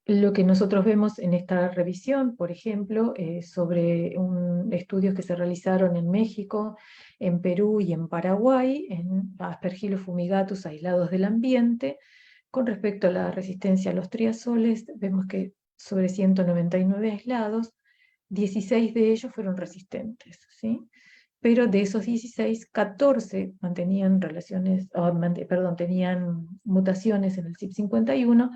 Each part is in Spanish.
Lo que nosotros vemos en esta revisión, por ejemplo, sobre estudios que se realizaron en México, en Perú y en Paraguay, en Aspergillus fumigatus aislados del ambiente, con respecto a la resistencia a los triazoles, vemos que sobre 199 aislados, 16 de ellos fueron resistentes, ¿sí? Pero de esos 16, 14 mantenían relaciones, perdón, tenían mutaciones en el CYP51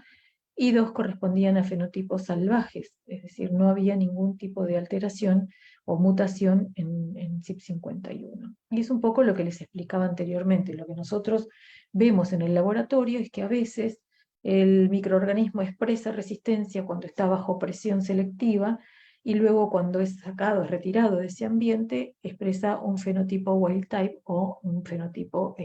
y 2 correspondían a fenotipos salvajes, es decir, no había ningún tipo de alteración o mutación en CYP51. Y es un poco lo que les explicaba anteriormente. Lo que nosotros vemos en el laboratorio es que a veces el microorganismo expresa resistencia cuando está bajo presión selectiva y luego cuando es sacado, es retirado de ese ambiente, expresa un fenotipo wild type o un fenotipo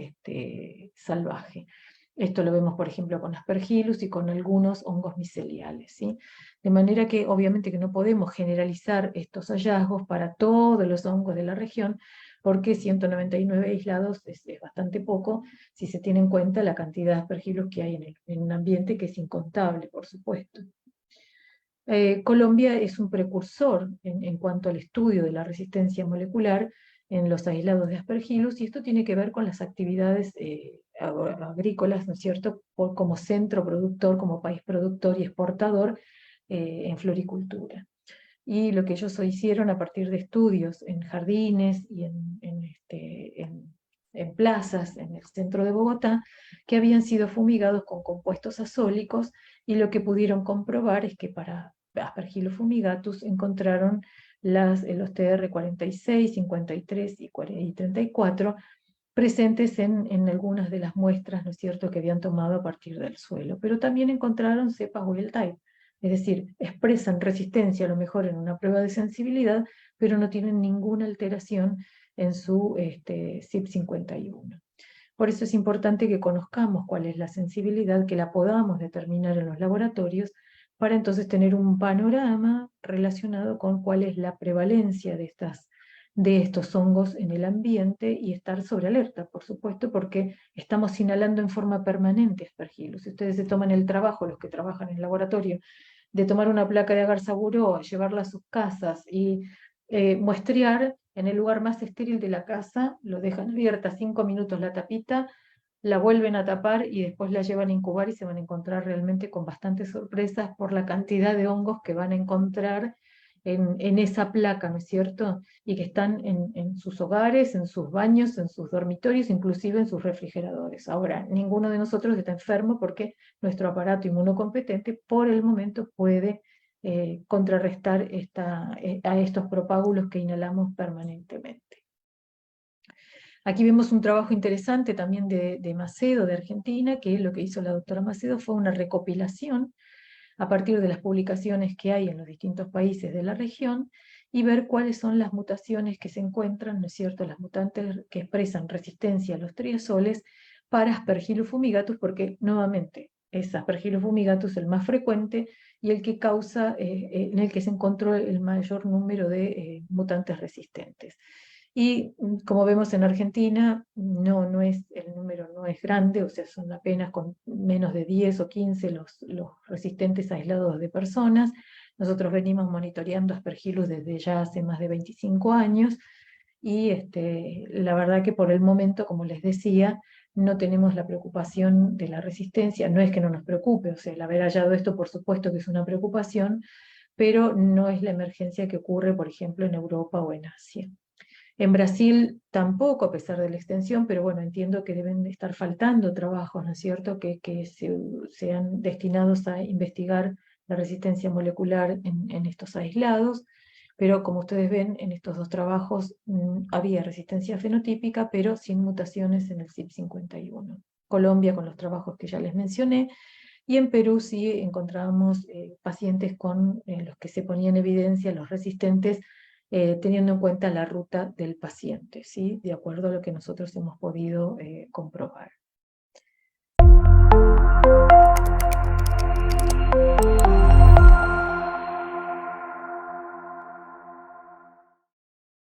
salvaje. Esto lo vemos, por ejemplo, con Aspergillus y con algunos hongos miceliales, ¿sí? De manera que obviamente que no podemos generalizar estos hallazgos para todos los hongos de la región, porque 199 aislados es bastante poco si se tiene en cuenta la cantidad de Aspergillus que hay en un ambiente que es incontable, por supuesto. Colombia es un precursor en cuanto al estudio de la resistencia molecular en los aislados de Aspergillus, y esto tiene que ver con las actividades agrícolas, ¿no es cierto?, como centro productor, como país productor y exportador en floricultura. Y lo que ellos hicieron a partir de estudios en jardines y en plazas en el centro de Bogotá, que habían sido fumigados con compuestos azólicos, y lo que pudieron comprobar es que para Aspergillus fumigatus encontraron los TR46, 53 y 34 presentes en algunas de las muestras, ¿no es cierto?, que habían tomado a partir del suelo. Pero también encontraron cepas wild type, es decir, expresan resistencia a lo mejor en una prueba de sensibilidad, pero no tienen ninguna alteración en su CYP51. Por eso es importante que conozcamos cuál es la sensibilidad, que la podamos determinar en los laboratorios, para entonces tener un panorama relacionado con cuál es la prevalencia de estos hongos en el ambiente, y estar sobre alerta, por supuesto, porque estamos inhalando en forma permanente Aspergillus. Si ustedes se toman el trabajo, los que trabajan en el laboratorio, de tomar una placa de agar saburó, llevarla a sus casas y muestrear en el lugar más estéril de la casa, lo dejan abierta 5 minutos la tapita, la vuelven a tapar y después la llevan a incubar, y se van a encontrar realmente con bastantes sorpresas por la cantidad de hongos que van a encontrar en esa placa, ¿no es cierto? Y que están en sus hogares, en sus baños, en sus dormitorios, inclusive en sus refrigeradores. Ahora, ninguno de nosotros está enfermo porque nuestro aparato inmunocompetente por el momento puede contrarrestar a estos propágulos que inhalamos permanentemente. Aquí vemos un trabajo interesante también de Macedo, de Argentina, que lo que hizo la doctora Macedo fue una recopilación a partir de las publicaciones que hay en los distintos países de la región, y ver cuáles son las mutaciones que se encuentran, ¿no es cierto?, las mutantes que expresan resistencia a los triazoles para Aspergillus fumigatus, porque nuevamente es Aspergillus fumigatus el más frecuente y el que causa, en el que se encontró el mayor número de mutantes resistentes. Y como vemos en Argentina, el número no es grande, o sea, son apenas con menos de 10 o 15 los resistentes aislados de personas. Nosotros venimos monitoreando Aspergillus desde ya hace más de 25 años, y la verdad que por el momento, como les decía, no tenemos la preocupación de la resistencia. No es que no nos preocupe, o sea, el haber hallado esto por supuesto que es una preocupación, pero no es la emergencia que ocurre, por ejemplo, en Europa o en Asia. En Brasil tampoco, a pesar de la extensión, pero bueno, entiendo que deben estar faltando trabajos, ¿no es cierto?, que sean destinados a investigar la resistencia molecular en estos aislados, pero como ustedes ven, en estos dos trabajos había resistencia fenotípica, pero sin mutaciones en el CYP51. Colombia con los trabajos que ya les mencioné, y en Perú sí encontrábamos pacientes con los que se ponía en evidencia los resistentes, teniendo en cuenta la ruta del paciente, ¿sí?, de acuerdo a lo que nosotros hemos podido comprobar.